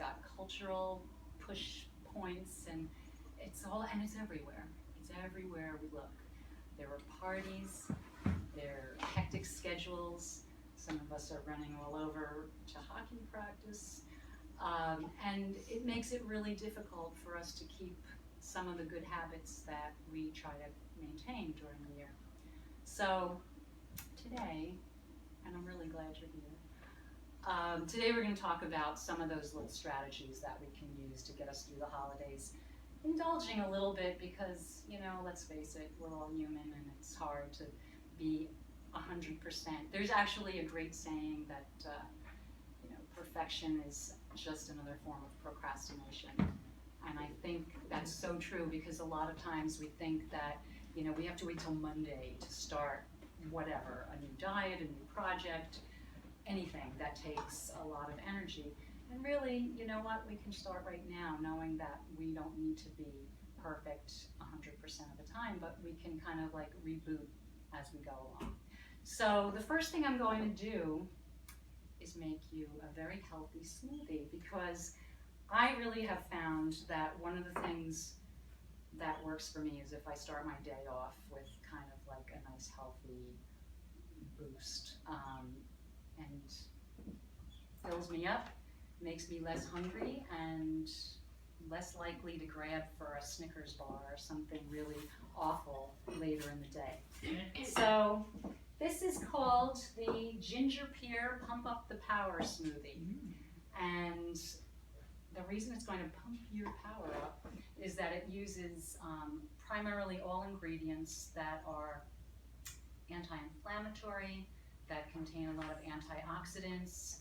got cultural push points, and it's everywhere. It's everywhere we look. There are parties, there are hectic schedules. Some of us are running all over to hockey practice. And it makes it really difficult for us to keep some of the good habits that we try to maintain during the year. So today, and I'm really glad you're here, today we're going to talk about some of those little strategies that we can use to get us through the holidays. Indulging a little bit because, let's face it, we're all human and it's hard to be 100%. There's actually a great saying that, perfection is just another form of procrastination. And I think that's so true because a lot of times we think that, we have to wait till Monday to start whatever, a new diet, a new project, anything that takes a lot of energy. And really, you know what, we can start right now knowing that we don't need to be perfect 100% of the time, but we can kind of like reboot as we go along. So the first thing I'm going to do is make you a very healthy smoothie because I really have found that one of the things that works for me is if I start my day off with kind of like a nice healthy boost and fills me up, makes me less hungry and less likely to grab for a Snickers bar or something really awful later in the day. So this is called the Ginger Pear Pump Up the Power Smoothie. And the reason it's going to pump your power up is that it uses primarily all ingredients that are anti-inflammatory, that contain a lot of antioxidants.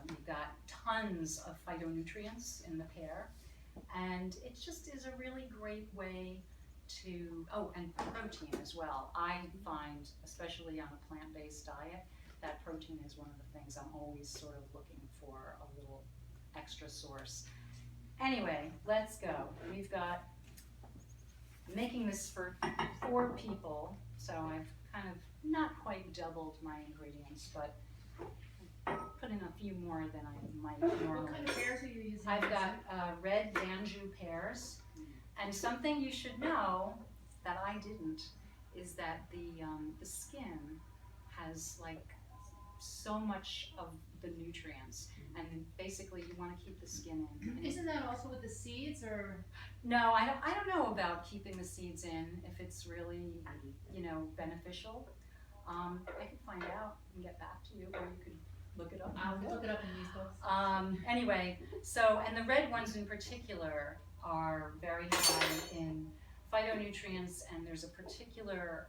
You've got tons of phytonutrients in the pear, and it just is a really great way to, and protein as well. I find, especially on a plant-based diet, that protein is one of the things I'm always sort of looking for a little extra source. Anyway, let's go. We've got, making this for 4 people, so I've kind of not quite doubled my ingredients, but put in a few more than I might normally. What kind of pears are you using? I've got red Danjou pears, and something you should know that I didn't is that the skin has like so much of the nutrients, and basically you want to keep the skin in. Isn't that also with the seeds, or? No, I don't know about keeping the seeds in if it's really beneficial. I could find out and get back to you, or you could look it up. I'll look it up in these books. Anyway, so, and the red ones in particular are very high in phytonutrients, and there's a particular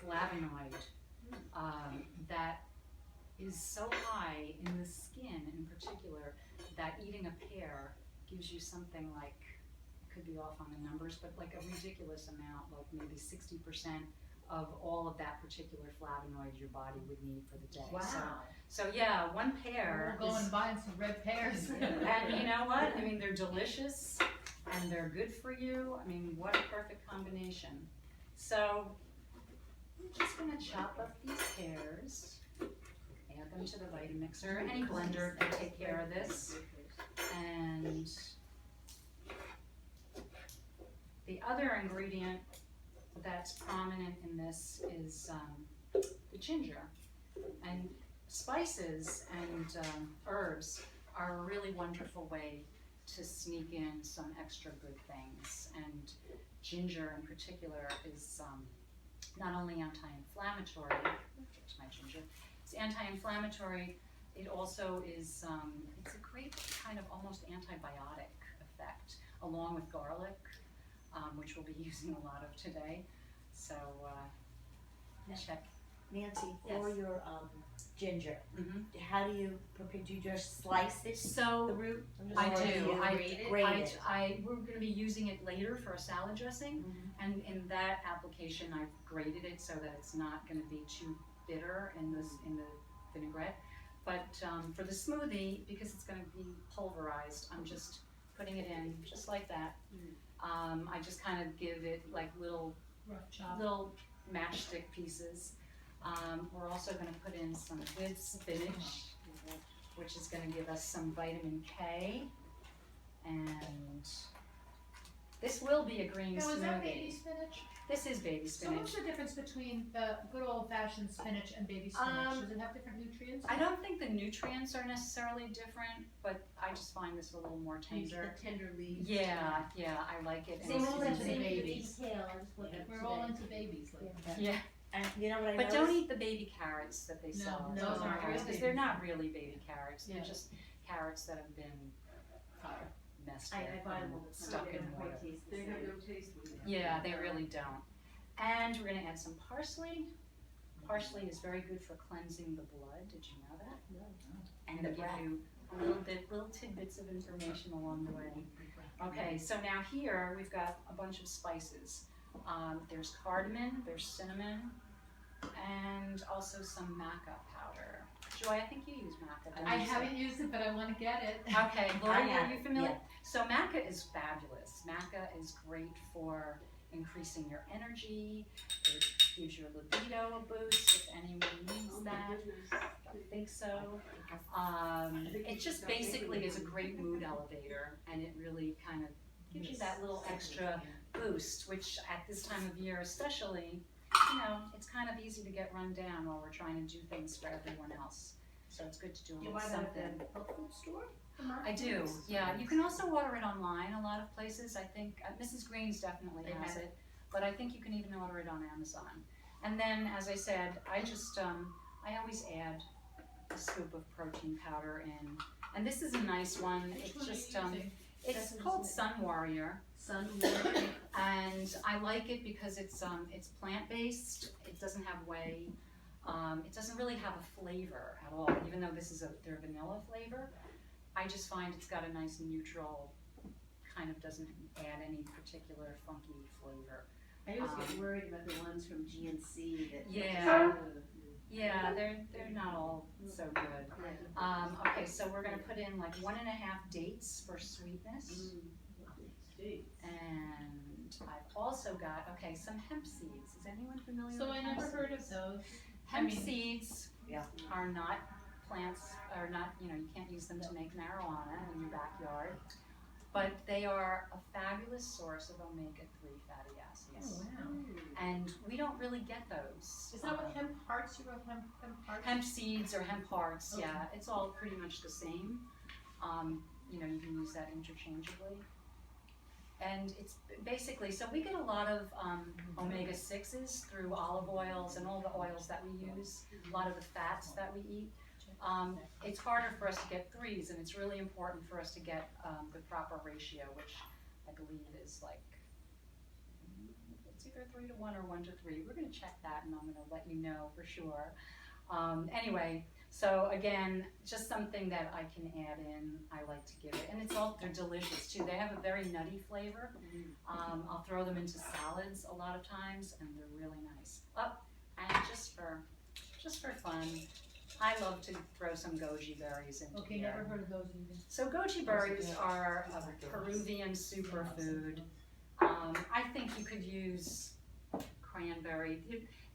flavonoid that is so high in the skin in particular that eating a pear gives you something like, could be off on the numbers, but like a ridiculous amount, like maybe 60% of all of that particular flavonoid your body would need for the day. Wow. So yeah, one pear. We'll go and buy some red pears. And you know what? I mean, they're delicious and they're good for you. I mean, what a perfect combination. So I'm just gonna chop up these pears, add them to the Vitamixer. Any blender can take care of this. And the other ingredient that's prominent in this is the ginger. And spices and herbs are a really wonderful way to sneak in some extra good things. And ginger in particular is not only anti-inflammatory, here's my ginger, it's anti-inflammatory, it also is, it's a great kind of almost antibiotic effect, along with garlic, which we'll be using a lot of today. So check. Nancy, for Yes. your ginger, Mm-hmm. how do you prepare? Do you just slice it, the So root? I Or do. you grate it? We're going to be using it later for a salad dressing, Mhm. and in that application, I've grated it so that it's not going to be too bitter in the vinaigrette. But for the smoothie, because it's going to be pulverized, I'm just putting it in just like that. I just kind of give it like little Rough chop. matchstick pieces. We're also going to put in some good spinach. which is gonna give us some vitamin K. And this will be a green Now, is that baby smoothie. spinach? This is baby So spinach. what's the difference between the good old fashioned spinach and baby spinach? Does it have different nutrients? I don't think the nutrients are necessarily different, but I just find this a little more tender. The tender leaves. Yeah, I like it. Same And with it's the easy. babies. detail, I just looked at We're all today. into babies like Yeah, And you know what I but noticed? don't eat the baby carrots that they No, sell. those aren't real Because they're not really baby carrots. They're Yeah. just carrots that have been messed with I buy them and all the time. stuck They in don't water. quite taste the They have same. no taste with it. Yeah, they really don't. And we're gonna add some parsley. Parsley is very good for cleansing the blood. Did you know that? No. And And the give breath. you little tidbits of information along the way. Okay, so now here we've got a bunch of spices. There's cardamom, there's cinnamon, and also some maca powder. Joy, I think you use maca. don't I you? haven't used it, but I want to get it. Okay, Lori, I are have you it, familiar? yeah. So maca is fabulous. Maca is great for increasing your energy. It gives your libido a boost if anyone needs Oh my that. goodness. I think so. It just basically is a great mood elevator, and it really kind of gives you that little extra boost, which at this time of year especially, you know, it's kind of easy to get run down while we're trying to do things for everyone else. So it's good to do a You little buy that something. at the health food store? I do, yeah. You can also order it online a lot of places. I think Mrs. Green's definitely They has have it, but I think you can even order it on Amazon. And then, as I said, I just I always add a scoop of protein powder in, and this is a nice one. Which It's one are you just using? it's called Sun Warrior, Sun. and I like it because it's plant based. It doesn't have whey. It doesn't really have a flavor at all, even though this is their vanilla flavor. I just find it's got a nice neutral, kind of doesn't add any particular funky flavor. I always get worried about the ones from GNC that. Yeah. Yeah, they're not all so good. Okay, so we're gonna put in like 1.5 dates for sweetness. And I've also got, okay, some hemp seeds. Is anyone familiar So with I hemp never heard of seeds? those. Hemp I mean- seeds Yeah. are not plants, are not, you know, you can't use them to make marijuana in your backyard. But they are a fabulous source of omega-3 fatty Oh, acids. wow. And we don't really get those. Is that what hemp hearts, you wrote hemp hearts? Hemp seeds or hemp hearts, Okay. yeah, it's all pretty much the same. You know, you can use that interchangeably. And it's basically, so we get a lot of omega-6s through olive oils and all the oils that we use, a lot of the fats that we eat. It's harder for us to get 3s, and it's really important for us to get the proper ratio, which I believe is like, it's either 3-to-1 or 1-to-3. We're gonna check that, and I'm gonna let you know for sure. Anyway, so again, just something that I can add in, I like to give it, and they're delicious too. They have a very nutty flavor. I'll throw them into salads a lot of times, and they're really nice. And just for fun, I love to throw some goji berries into Okay, here. never heard of those either. So goji berries are a Peruvian superfood. I think you could use cranberry.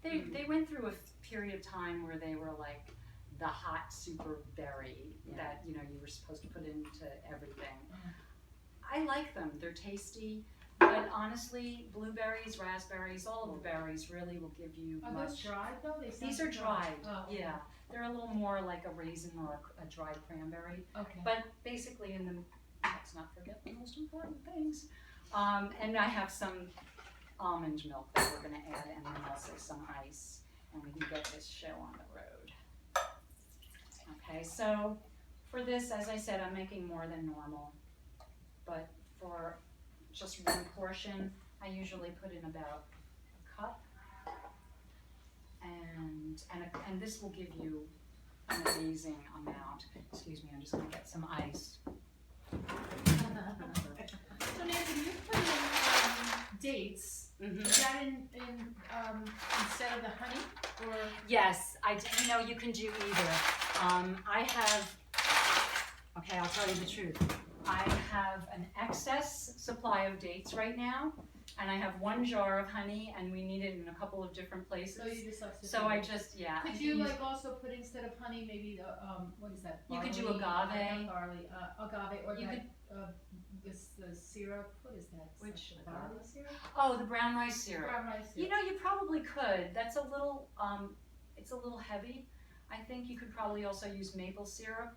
They went through a period of time where they were like the hot super berry that, you know, you were supposed to put into everything. I like them. They're tasty. But honestly, blueberries, raspberries, all of the berries really will give you Are much. those dried though? They sound These are dried, Oh, okay. yeah. They're a little more like a raisin or a dried cranberry. Okay. But basically let's not forget the most important things. And I have some almond milk that we're gonna add, and then also some ice, and we can get this show on the road. Okay, so for this, as I said, I'm making more than normal, but for just one portion, I usually put in about a cup. And this will give you an amazing amount. Excuse me, I'm just gonna get some ice. So Nancy, you put in dates. Is that in instead of the honey, or? Yes, you know, you can do either. I'll tell you the truth. I have an excess supply of dates right now, and I have 1 jar of honey, and we need it in a couple of different places. So you just substitute. So I just, yeah. I Could you use- like also put instead of honey, maybe the, what is that? You could do Barley? agave. Not barley, agave, or You that, the syrup, what is that? Which Barley syrup? Oh, the brown rice syrup. Brown rice syrup. You know, you probably could. That's a little, it's a little heavy. I think you could probably also use maple syrup.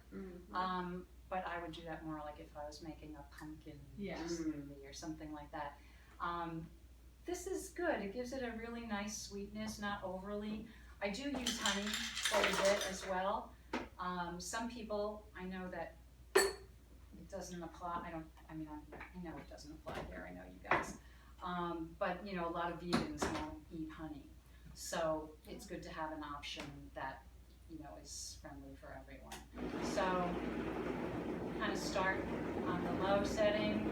But I would do that more like if I was making a pumpkin Yes. smoothie or something like that. This is good. It gives it a really nice sweetness, not overly. I do use honey quite a bit as well. Some people, I know that it doesn't apply. I know it doesn't apply here. I know you guys. But you know, a lot of vegans won't eat honey. So it's good to have an option that, you know, is friendly for everyone. So kind of start on the low setting.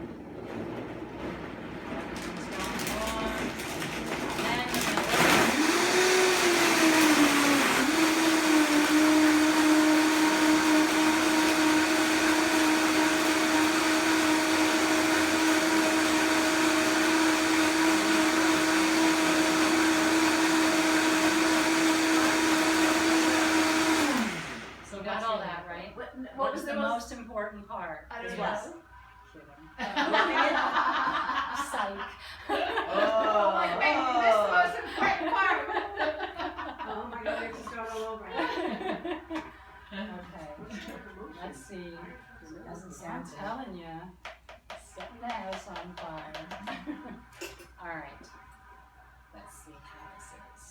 It's going on. Then So you got that's all really that, good. right? What What was was the most important part? I don't Is know. what? Kidding. Psych. Oh my God, you missed the most important part. Oh my God, we have to start all over. Okay, let's see. Doesn't I'm sound good. telling you, setting the house on fire. All right, let's see how this is.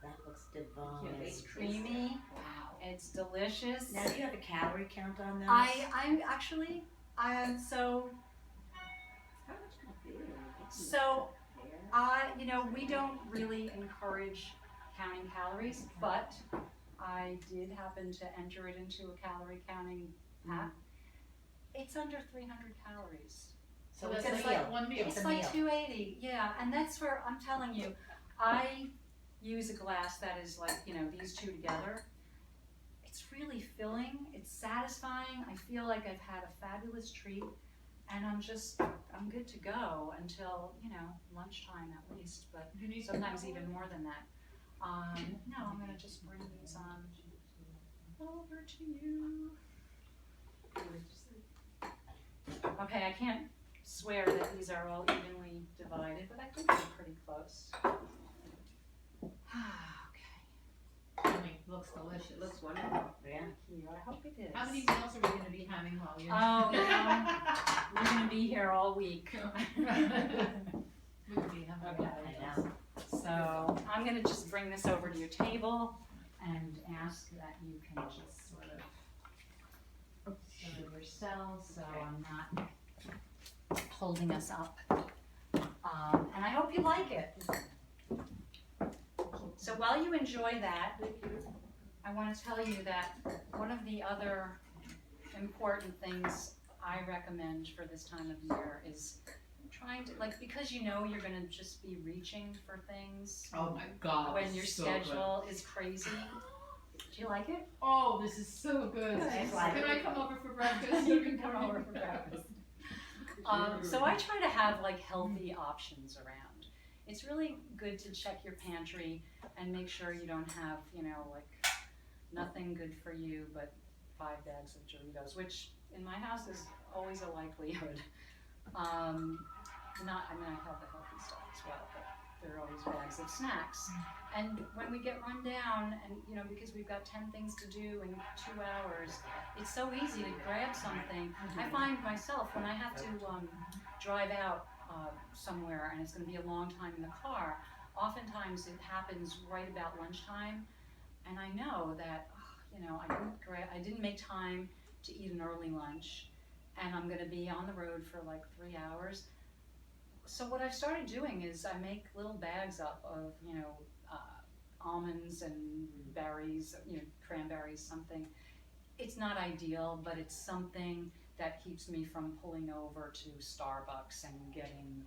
That looks divine. Yeah, It's creamy, Wow. it's delicious. Now, do you have a calorie count on those? I'm actually, so, How much can it be? So, you know, we don't really encourage counting calories, but I did happen to enter it into a calorie counting app. It's under 300 calories. So it's that's a like meal. one meal. It's It's a like meal. 280, yeah, and that's for, I'm telling you, I use a glass that is like, you know, these two together. It's really filling, it's satisfying, I feel like I've had a fabulous treat, and I'm good to go until, you know, lunchtime at least, but You need sometimes even more than that. No, I'm gonna just bring these on over to you. Okay, I can't swear that these are all evenly divided, but I think they're pretty close. Okay, Yummy. Looks delicious. It looks wonderful. Yeah. here, I hope it is. How many meals are we gonna be having while you're? Oh, you know, we're gonna be here all week. We could be having. Okay. I know. So I'm gonna just bring this over to your table and ask that you can just sort of serve yourselves, so I'm not holding us up. And I hope you like it. So while you enjoy that, I want to tell you that one of the other important things I recommend for this time of year is trying to, like, because you know you're gonna just be reaching for things Oh my God. when this your is so good. schedule is crazy. Do you like it? Oh, this is so good. Good. Can I come over for breakfast? You can come over for breakfast. So I try to have like healthy options around. It's really good to check your pantry and make sure you don't have, you know, like nothing good for you but 5 bags of Doritos, which in my house is always a likelihood. I have the healthy stuff as well, but there are always bags of snacks. And when we get run down, and you know, because we've got 10 things to do in 2 hours, it's so easy to grab something. I find myself when I have to drive out somewhere and it's going to be a long time in the car, oftentimes it happens right about lunchtime, and I know that you know, I didn't make time to eat an early lunch, and I'm going to be on the road for like 3 hours. So what I've started doing is I make little bags up of, you know, almonds and berries, you know, cranberries, something. It's not ideal, but it's something that keeps me from pulling over to Starbucks and getting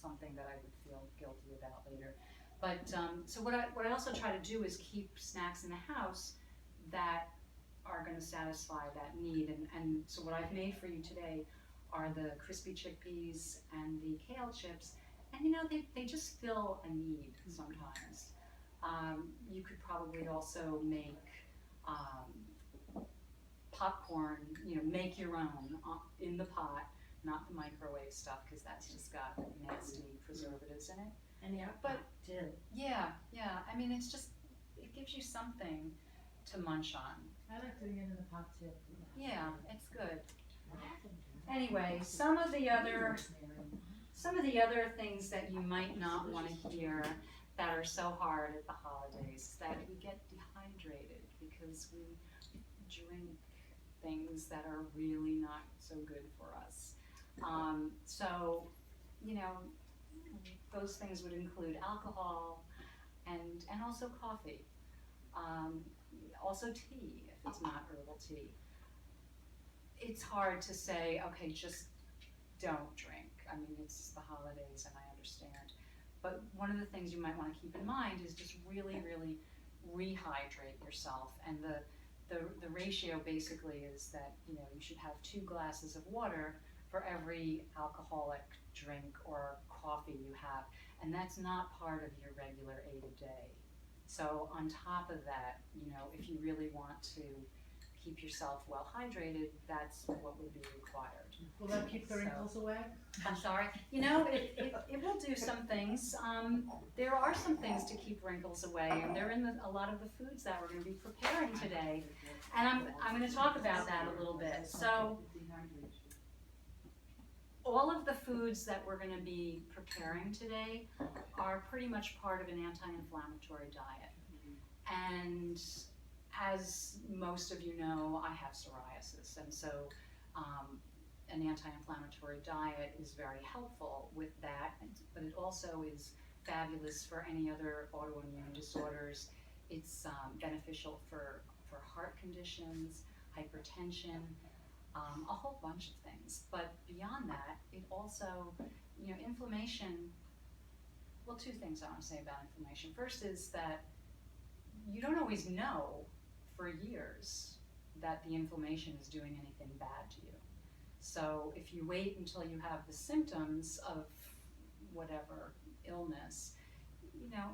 something that I would feel guilty about later. But so what I also try to do is keep snacks in the house that are going to satisfy that need. And so what I've made for you today are the crispy chickpeas and the kale chips. And you know, they just fill a need sometimes. You could probably also make popcorn, you know, make your own in the pot, not the microwave stuff, because that's just got nasty preservatives in it. And yeah, But- too. Yeah, I mean, it's just, it gives you something to munch on. I like doing it in the pot too. Yeah, it's good. Anyway, some of the other things that you might not want to hear that are so hard at the holidays is that we get dehydrated because we drink things that are really not so good for us. So, you know, those things would include alcohol and also coffee. Also tea, if it's not herbal tea. It's hard to say, okay, just don't drink. I mean, it's the holidays and I understand. But one of the things you might want to keep in mind is just really, really rehydrate yourself. And the ratio basically is that, you know, you should have 2 glasses of water for every alcoholic drink or coffee you have. And that's not part of your regular 8 a day. So on top of that, you know, if you really want to keep yourself well hydrated, that's what would be required. Will that keep the So- wrinkles away? I'm sorry, you know, it will do some things. There are some things to keep wrinkles away, and they're in a lot of the foods that we're gonna be preparing today. And I'm gonna talk about that a little bit. So, all of the foods that we're gonna be preparing today are pretty much part of an anti-inflammatory diet. And as most of you know, I have psoriasis, and so an anti-inflammatory diet is very helpful with that, but it also is fabulous for any other autoimmune disorders. It's beneficial for heart conditions, hypertension, a whole bunch of things. But beyond that, it also, you know, inflammation, well, 2 things I want to say about inflammation. First is that you don't always know for years that the inflammation is doing anything bad to you. So if you wait until you have the symptoms of whatever illness, you know,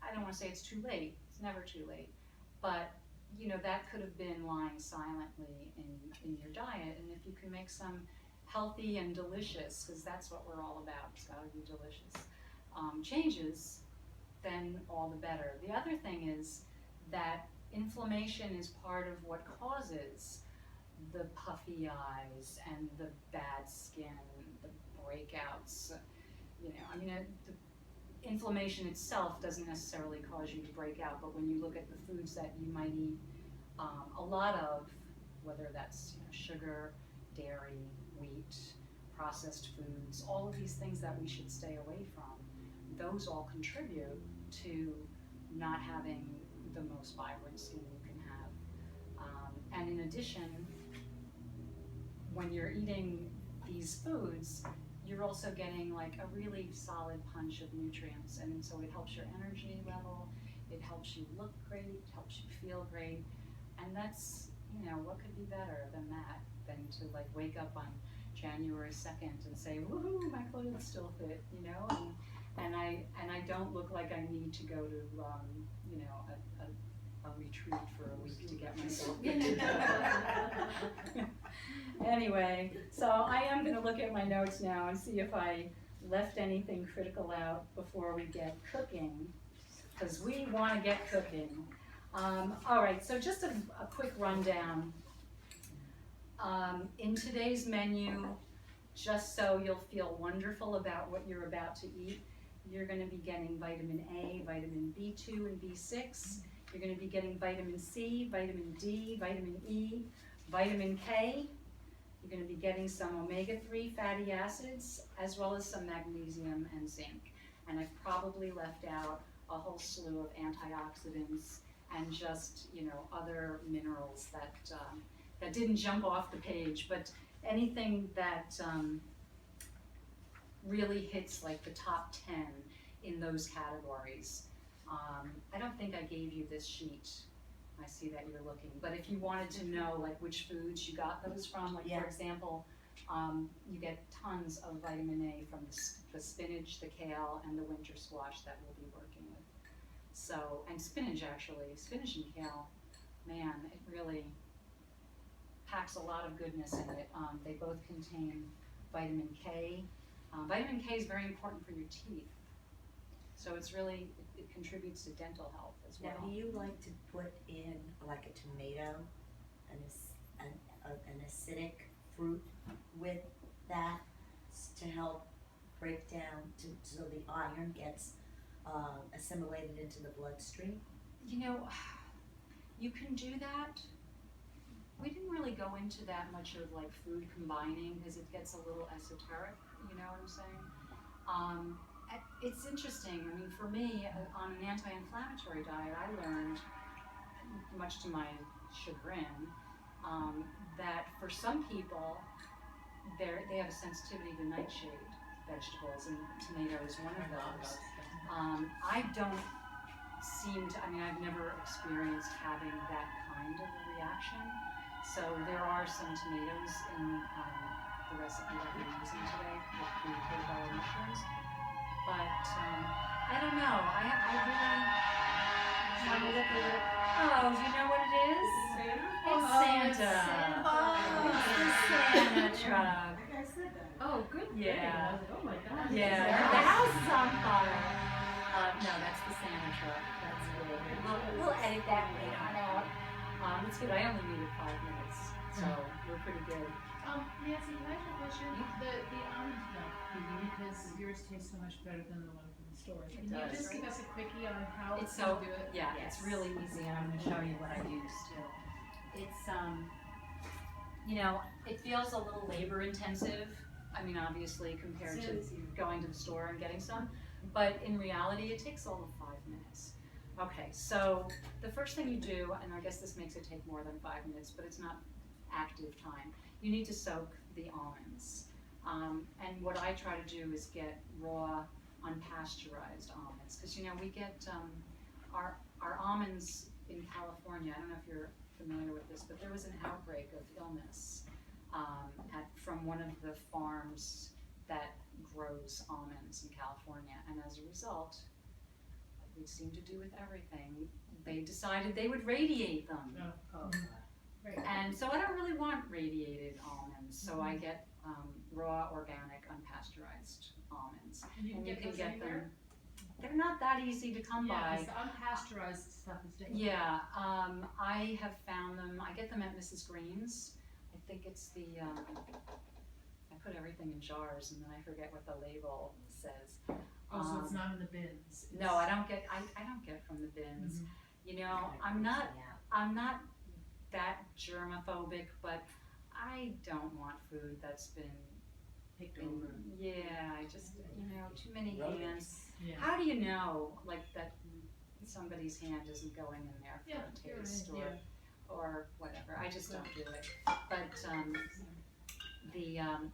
I don't want to say it's too late, it's never too late, but you know, that could have been lying silently in your diet. And if you can make some healthy and delicious, because that's what we're all about, it's gotta be delicious, changes, then all the better. The other thing is that inflammation is part of what causes the puffy eyes and the bad skin, the breakouts. You know, I mean, the inflammation itself doesn't necessarily cause you to break out, but when you look at the foods that you might eat a lot of, whether that's, you know, sugar, dairy, wheat, processed foods, all of these things that we should stay away from, those all contribute to not having the most vibrant skin you can have. And in addition, when you're eating these foods, you're also getting like a really solid punch of nutrients, and so it helps your energy level, it helps you look great, it helps you feel great, and that's, you know, what could be better than that, than to like wake up on January 2nd and say, woohoo, my clothes still fit, you know, and I don't look like I need to go to, you know, a retreat for a week to get myself fit. Anyway, so I am going to look at my notes now and see if I left anything critical out before we get cooking, because we want to get cooking. All right, so just a quick rundown. In today's menu, just so you'll feel wonderful about what you're about to eat, you're going to be getting vitamin A, vitamin B2 and B6. You're going to be getting vitamin C, vitamin D, vitamin E, vitamin K. You're going to be getting some omega-3 fatty acids, as well as some magnesium and zinc. And I've probably left out a whole slew of antioxidants and just, you know, other minerals that that didn't jump off the page, but anything that really hits like the top 10 in those categories. I don't think I gave you this sheet. I see that you're looking, but if you wanted to know like which foods you got those from, like Yeah. for example, You get tons of vitamin A from the spinach, the kale, and the winter squash that we'll be working with. So, and spinach and kale, man, it really packs a lot of goodness in it. They both contain vitamin K. Vitamin K is very important for your teeth. So it's really, it contributes to dental health as well. Now, do you like to put in like a tomato, an acidic fruit with that to help break down, so the iron gets assimilated into the bloodstream? You know, you can do that. We didn't really go into that much of like food combining because it gets a little esoteric, you know what I'm saying? It's interesting. I mean, for me, on an anti-inflammatory diet, I learned, much to my chagrin, that for some people, they have a sensitivity to nightshade vegetables, and tomato is one of those. I don't seem to, I mean, I've never experienced having that kind of a reaction. So there are some tomatoes in the recipe that we're using today with the portobello mushrooms. But I don't know. I really want to look at it. Oh, do you know what it is? It's Santa. It's the Santa truck. You guys said that. Oh, good. Yeah. I was like, oh my God. Yeah, the house is on fire. No, that's the Santa truck. That's good. We'll edit that later on out. It's good. I only needed 5 minutes, so we're pretty good. Nancy, can I ask you a question? The almond milk, because yours tastes so much better than the one from the store. Can you does. just give us a quickie on how It's to so, do it? yeah, Yes. it's really easy, and I'm gonna show you what I used too. It's, you know, it feels a little labor intensive. I mean, obviously compared to going to the store and getting some, but in reality, it takes all of 5 minutes. Okay, so the first thing you do, and I guess this makes it take more than 5 minutes, but it's not active time. You need to soak the almonds. And what I try to do is get raw, unpasteurized almonds, because you know, we get our almonds in California. I don't know if you're familiar with this, but there was an outbreak of illness from one of the farms that grows almonds in California, and as a result, like we seem to do with everything, they decided they would radiate them. Oh, Right. And so I don't really want radiated almonds, so I get raw, organic, unpasteurized almonds. And you can get those anywhere? They're not that easy to come Yeah, by. 'cause the unpasteurized stuff is different. Yeah, I have found them, I get them at Mrs. Green's. I think it's the, I put everything in jars and then I forget what the label says. Oh, so it's not in the bins. No, I don't get from the bins. Mhm. You know, I'm not that germophobic, but I don't want food that's been picked over. yeah, I just, you know, too many hands. Yeah. How do you know, like, that somebody's hand isn't going in there for Yeah, a you're taste right, or whatever? I just don't do it. But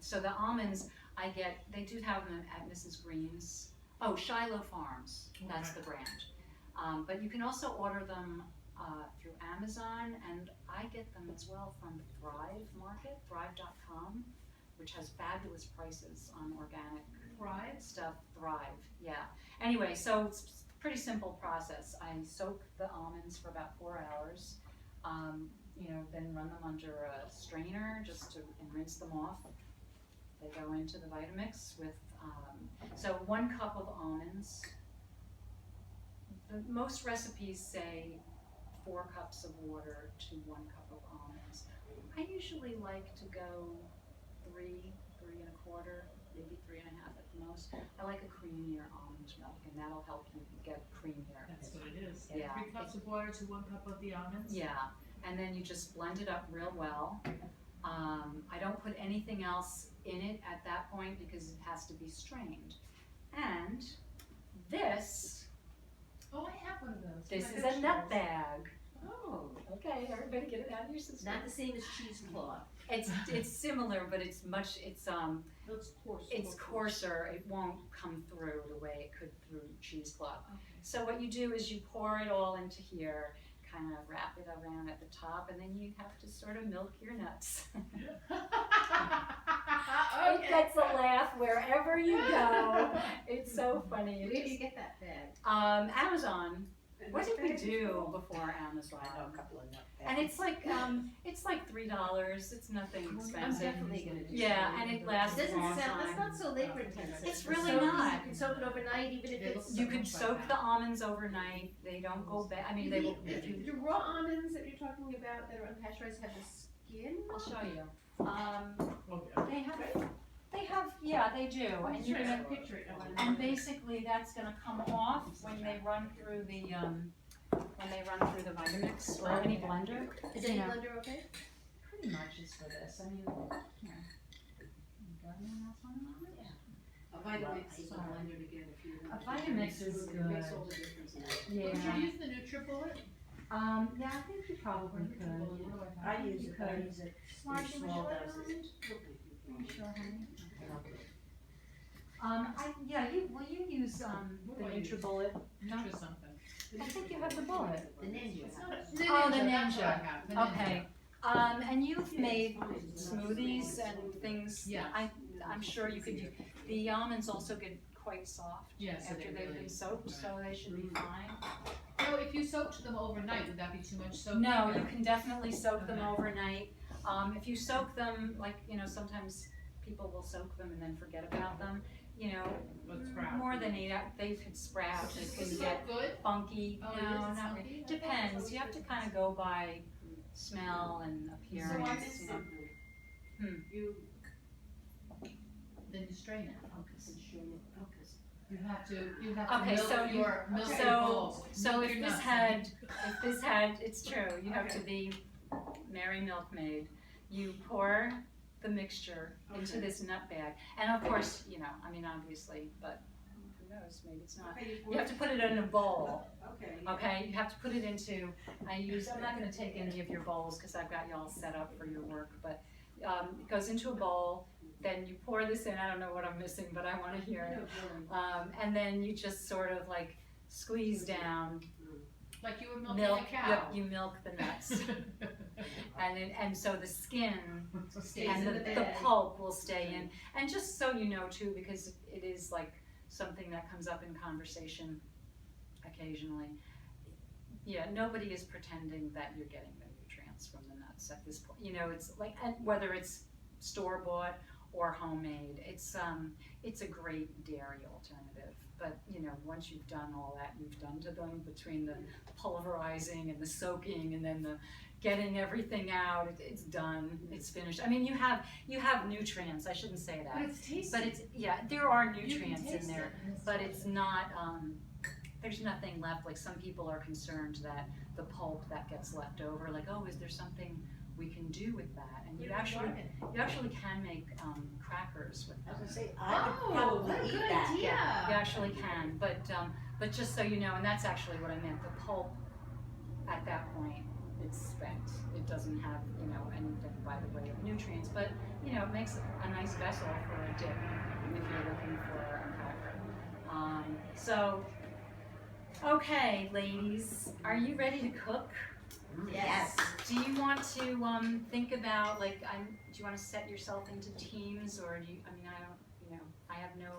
so the almonds I get, they do have them at Mrs. Green's. Oh, Shiloh Farms, that's Okay. the brand. But you can also order them through Amazon, and I get them as well from Thrive Market, thrive.com, which has fabulous prices on organic Thrive? stuff. Thrive, yeah. Anyway, so it's a pretty simple process. I soak the almonds for about 4 hours, you know, then run them under a strainer and rinse them off. They go into the Vitamix with, so 1 cup of almonds. Most recipes say 4 cups of water to 1 cup of almonds. I usually like to go 3 and a quarter, maybe 3 and a half at the most. I like a creamier almond milk, and that'll help you get creamier. That's what it is. Yeah. 3 cups of water to 1 cup of the almonds? Yeah, and then you just blend it up real well. I don't put anything else in it at that point because it has to be strained. And this Oh, I have one of those. is My a vegetables. nut bag. Oh. Okay, everybody get it out of your system. Not the same as cheesecloth. It's similar, but it's It's coarse. it's coarser. It won't come through the way it could through cheesecloth. Okay. So what you do is you pour it all into here, kind of wrap it around at the top, and then you have to sort of milk your nuts. It gets a laugh wherever you go. It's so funny. Where do you get that bag? Amazon. What did we do before Amazon? I know a couple of nut And it's like $3. It's nothing I'm expensive. definitely gonna do Yeah, that. and it It lasts a doesn't long sound, that's time. not so labor intensive. It's really So not. You can soak it overnight, even if It it's. looks You could Looks like soak that. the almonds overnight. They don't go bad. I mean, they will. If you, The raw almonds that you're talking about that are unpasteurized have the skin? I'll show you. Okay. They have. Yeah, they do. I'm And sure you're I gonna. can picture it. I wanna And know. basically, that's gonna come off when they run through the Vitamix or any blender. Is you any know. blender okay? Pretty much is for this. I mean, here. You got anyone else want an almond? A Vitamix is a blender to get if you. A Vitamix is It makes good. all the difference in it. Would Yeah. you use the NutriBullet? Yeah, I think you probably could. I use it, but I use it Margie, in would you small like an doses. almond? Sure, honey. Will you use, the What do I use? NutriBullet? No? Nutri something. I think you have the bullet. The ninja. It's not a- Oh, the that's what I Ninja. have, the Ninja. Okay, and you've made smoothies and things. Yeah. I'm sure you could use, the almonds also get quite soft Yes, after they've been soaked, so they should be fine. So if you soaked them overnight, would that be too much soaking? No, or- you can definitely soak them Okay. overnight. If you soak them, like, sometimes people will soak them and then forget about them, But sprout. more than 8 hours, they could sprout, they Is can it get good? funky. Oh, No, it is? It's not funky? really. Depends, you have to kind of go by smell and So I appearance, missed you know. something. You Then you strain it. focus. You have to Okay, so milk your So, bowl. so Milk if your this nuts. had, it's true, you have to be Mary Milkmaid. You pour the mixture into Okay. this nut bag, and of course, obviously, but who knows, maybe it's not. You have to put it in a bowl, Okay. okay? You have to put it into, I'm not gonna take any of your bowls, cause I've got y'all set up for your work, but, it goes into a bowl, then you pour this in, I don't know what I'm missing, but I wanna hear it. And then you just sort of like squeeze down, Like you were milking milk, a cow. yep, you milk the nuts. And so the skin Stays and in the the bag. pulp will stay in. And just so you know too, because it is like something that comes up in conversation occasionally. Yeah, nobody is pretending that you're getting the nutrients from the nuts at this point. It's like, and whether it's store bought or homemade, it's a great dairy alternative. But once you've done all that you've done to them, between the pulverizing and the soaking and then the getting everything out, it's done, it's finished. I mean, you have nutrients, I shouldn't say But that, it's tasty. but it's, there are You can nutrients in taste there, it. but it's not, there's nothing left. Like, some people are concerned that the pulp that gets left over, like, oh, is there something we can do with that? And you actually can make crackers with I was them. gonna say, I would Oh, what probably a eat good that. idea. You actually can, but just so you know, and that's actually what I meant, the pulp at that point, it's spent. It doesn't have, anything by the way of nutrients, but, it makes a nice vessel for a dip if you're looking for a cracker. Okay, ladies, are you ready to cook? Yes. Do you want to think about, like, do you want to set yourself into teams, or do you, I have no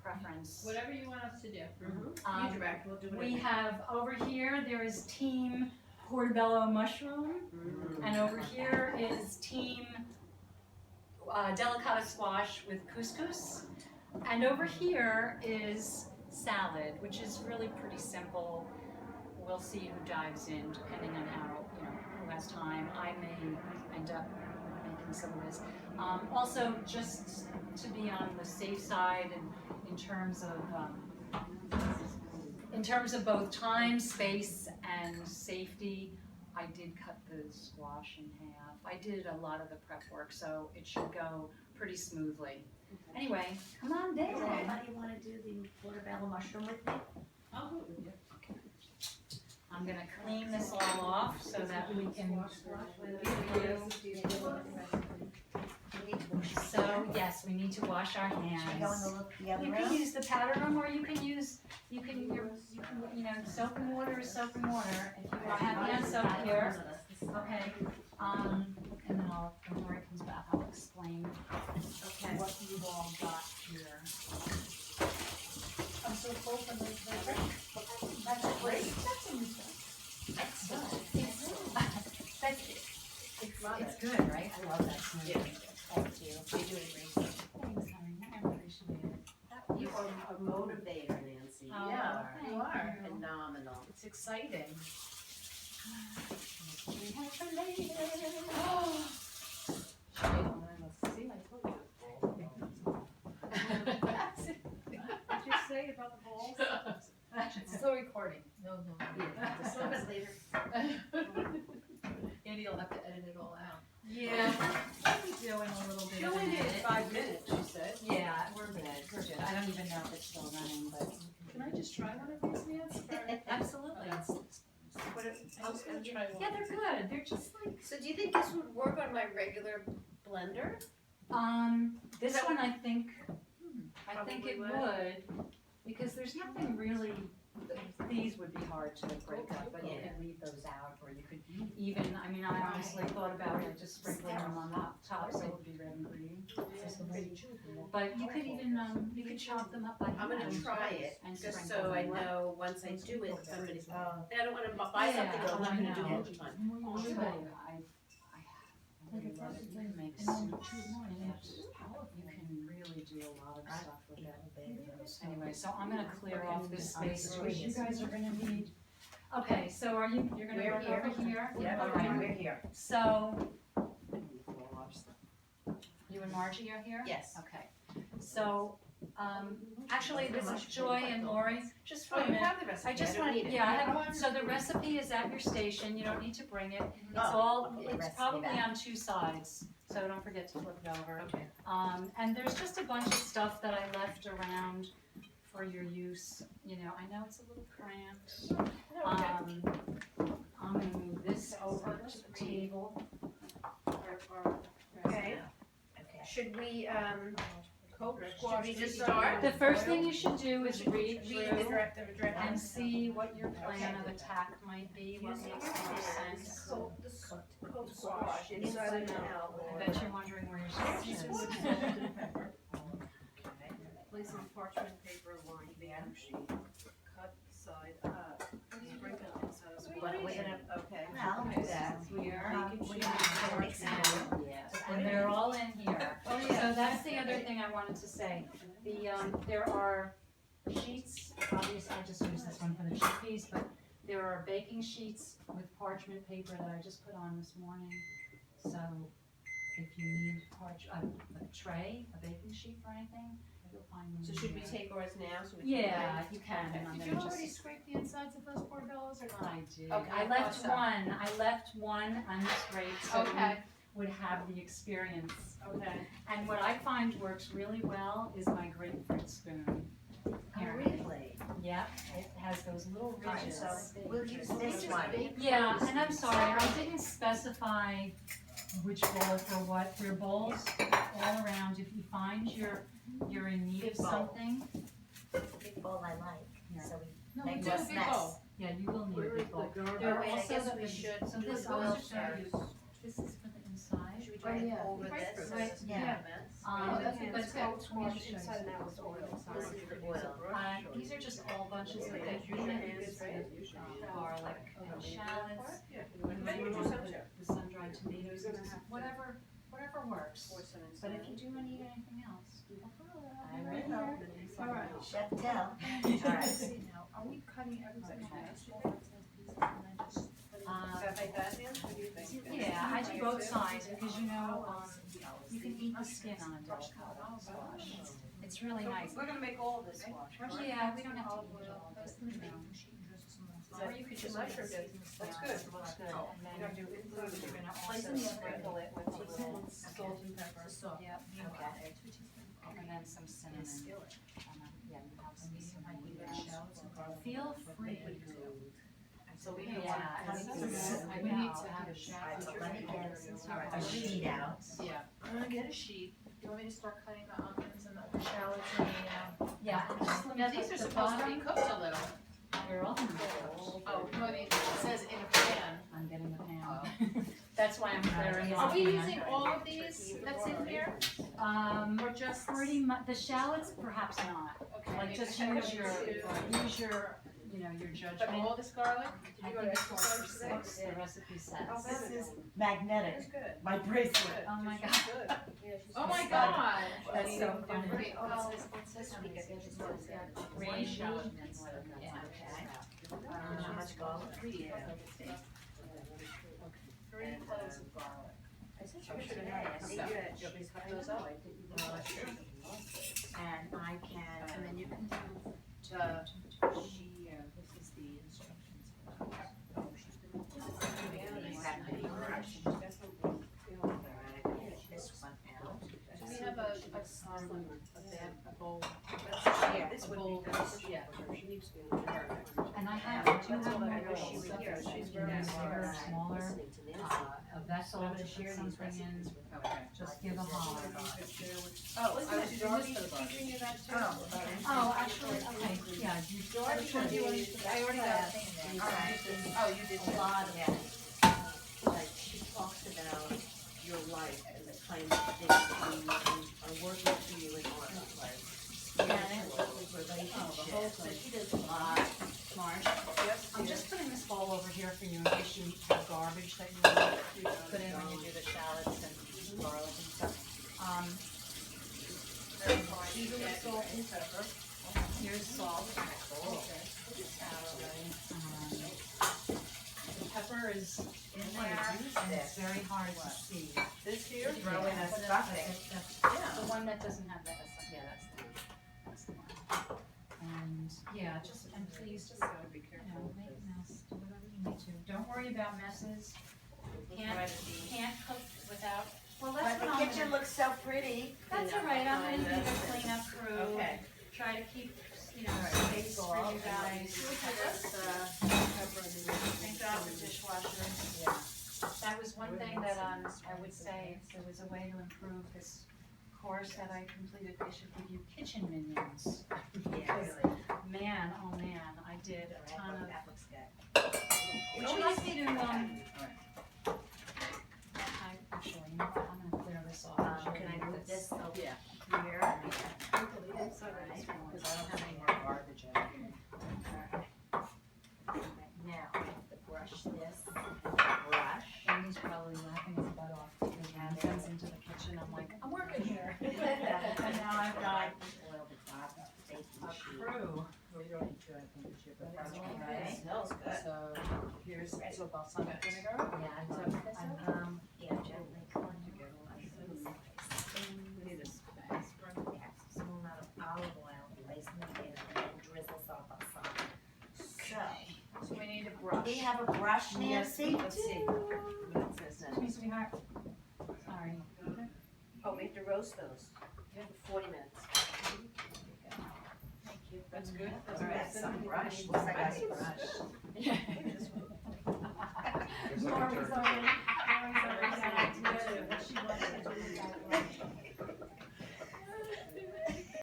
preference. Whatever you want us to do. You direct, we'll do We whatever. have over here, there is Team Portobello Mushroom, and over here is Team Delicata Squash with couscous, and over here is salad, which is really pretty simple. We'll see who dives in, depending on how, who has time. I may end up making some of this. Also, just to be on the safe side, and in terms of both time, space, and safety, I did cut the squash in half. I did a lot of the prep work, so it should go pretty smoothly. Anyway, come on Does down. anybody wanna do the portobello mushroom with me? I'll do it with you. I'm gonna clean this all off so that we can. We need to wash our So, hands. yes, we need to wash our Should we go in hands. the other You room? can use the powder room, or you can use, soap and water is soap and water. If you want to have hand soap here, okay. And then when Lori comes back, I'll explain Love it's it. good, right? I love that smoothie. Yeah. Thank you. You're doing great. Thanks, honey, I appreciate it. You are a motivator, Nancy. Oh, Yeah, thank you are. you. Phenomenal. It's exciting. See, I told you. What'd you say about the balls? Still recording. No, Yeah, just a little bit later. Andy will have to edit it all out. Yeah, we're doing a little bit You of only did it. 5 minutes, you said. Yeah, we're good, we're good. I don't even know if it's still running, but. Can I just try one of these, Nancy? Absolutely. What if- I was gonna try one. Yeah, they're good. They're just like, So do you think this would work on my regular blender? this That- one I think Probably it would. would, because there's nothing really, these would be hard to break up, but you Yeah. could leave those out, or you could even, I mean, I honestly thought about it, just sprinkling them on the top, so it would be red and green. But you could even, you could chop them up by hand. I'm gonna try it, And just sprinkle so I them. know once I do it, I'm gonna, I don't wanna buy Yeah, something that I'm not I gonna do know. all the time. I'll show you, I really love it, you can make soups, and you can really do a lot of stuff with it. Anyway, so I'm gonna clear off this space, which you guys are gonna need. Okay, so you're gonna We're work over here? Yeah, All right, we're here. so, you and Margie are here? Yes. Okay, so, actually, this is Joy and Lori, just for Oh, a you minute. have the recipe, I just don't want, need it. yeah, I have, so the recipe is at your station, you don't need to bring it. It's probably on 2 sides, so don't forget to flip it over. Okay. And there's just a bunch of stuff that I left around for your use, you know, I know it's a little cramped. I'm gonna move this over to the table. Okay. Okay. Should we, Should we just start? The first thing you should do is read Read the through directive. and see what your plan of attack might be, what makes the most sense. Cold squash, inside and out. I bet you're wondering where your squash is. Place on parchment paper, line band sheet, cut side up, sprinkle inside of square. What, we're gonna, okay. Well, Do that. Here. We're gonna mix it out. Yes, and they're all in here. Oh, So that's the other thing I wanted to say. There are sheets, obviously I just used this one for the chickpeas, but there are baking sheets with parchment paper that I just put on this morning. So if you need a tray, a baking sheet for anything, you'll find them So in should we here. take ours now, so we can? Yeah, you can, and I'm Did you gonna already just. scrape the insides of those portobellos or not? I did. Okay, I I left thought so. one unscraped, so you Okay, would have the experience. okay. And what I find works really well is my grapefruit spoon. Here. Really? Yep, it has those little Alright, ridges. so we'll use this one. Yeah, and I'm sorry, I didn't specify which bowl for what. They're bowls all around. If you find you're in need of Big bowl. something, Big bowl I like, Yeah. so No, we we make do a less big mess. bowl. yeah, you will need a big bowl. There Oh, are wait, I also guess the- we should so do this the oil oil first. first. This is for the inside. Should we Oh, try yeah. it over Grapefruit. this? Right, yeah. Oh, that's but that's cold good. squash Inside and out with oil. This is the oil. These are just all bunches of Okay, things, use your hands, right? garlic and shallots, the sun-dried tomatoes, whatever works. But if you do need anything else, I'm right here. All right. Chef tell. Alright, see now, are we cutting everything Okay. Is that like that, Nan? What do you think? Yeah, I do both sides because you know, you can eat the skin on a delicata squash. It's really nice. We're gonna make all this squash. Yeah, we don't have to eat it all, but you know. Or you could just. Mushroom dip. That's good, looks good. And then You're gonna do it food. you're gonna Place also in the sprinkle it with a little salt and pepper. Yep, you Okay. got it. And then some cinnamon. Yeah, you have some cinnamon. Feel free. So we Yeah, don't want. I We know. need to have a sheet. Alright, so let me get a sheet out. Yeah, I'm gonna get a sheet. You want me to start cutting the onions and the shallots and the, Yeah, and just let me Now, these touch are the supposed to be bottom. cooked a little. They're all in the bowl. Oh, no, it says in a pan. I'm getting the pan. That's why I'm clearing Are off. we the using all of these that's in here? Or just? Pretty much, the shallots perhaps not. Okay. Like just use your, you know, your But judgment. all this garlic? I think it's more for six, the recipe says. This is magnetic, good. my bracelet. Oh my God. Good. Yeah, she's Oh my good. God. That's so funny. Wait, well, it says sweet, I think it's one that. Green shallot instead of Yeah, nuts. okay. How much garlic? Three, Three cloves of garlic. I said she was today, I think that she's cut those up. And I can. And then you can do, She, this is the instructions. This one out. Do we have a bowl? yeah, this would be good. Yeah. She needs to be perfect. And I have, do That's have all I more know she bowls. would hear. She's very Bigger, smart. smaller, Listening to Nancy. a vessel I'm to gonna put share these something in, recipes with her. just give a holler. Oh, Wasn't I it was just Darby teaching you that too. Oh, actually, okay, yeah, you, Darby told you, I already got a thing in there. Alright. Oh, you did A too. lot of Yeah. Like, she talks about your life and the kind of things that you are working for you in art, like relationships. So she does a lot. Marsh, I'm just putting this bowl over here for you in case you have garbage that you want to put in when you do the shallots and garlic and stuff. Even with salt and pepper. Here's salt. The pepper is in there, and it's very hard to see. This here? Throw in a stuffing. The one that doesn't have that, yeah, that's the one. And, yeah, just, and please, just, Be you know, make a mess, do whatever you need to. Don't worry about messes. Can't cook without, well, that's But what the I'm kitchen gonna, looks so pretty. that's all right, I'm gonna do the cleanup crew. Okay. Try to keep, you know, space for you guys. Thank God for dishwashers. Yeah. That was one thing that, I would say, if there was a way to improve this course that I completed, they should give you kitchen minions. Yeah, really. Man, oh man, I did a ton of. That looks good. Would you like me to, actually, you know what, I'm gonna clear this off. Can I move this over Yeah. here? Because I don't have any more garbage in it. Now, I have to brush this, brush. Amy's probably laughing his butt off because when he comes into the kitchen, I'm like, I'm working here. And now I've got Oil the top, baking a sheet. crew. We don't need to, I think we should. But it's Okay. all good. Smells good. So here's, so balsamic vinegar. Yeah, I'm, yeah, gently clean. We need a space. Yeah, small amount of olive oil, place in the pan, and then drizzle some balsamic. So we need to brush. We have a brush, Yes, Nancy? Let's see. What it says Excuse me, sweetheart. Sorry. Oh, we have to roast those. Yeah. For 40 minutes. Thank you. That's good. That's All right, good. some brush, looks like I brush. Yeah. It's like a turkey.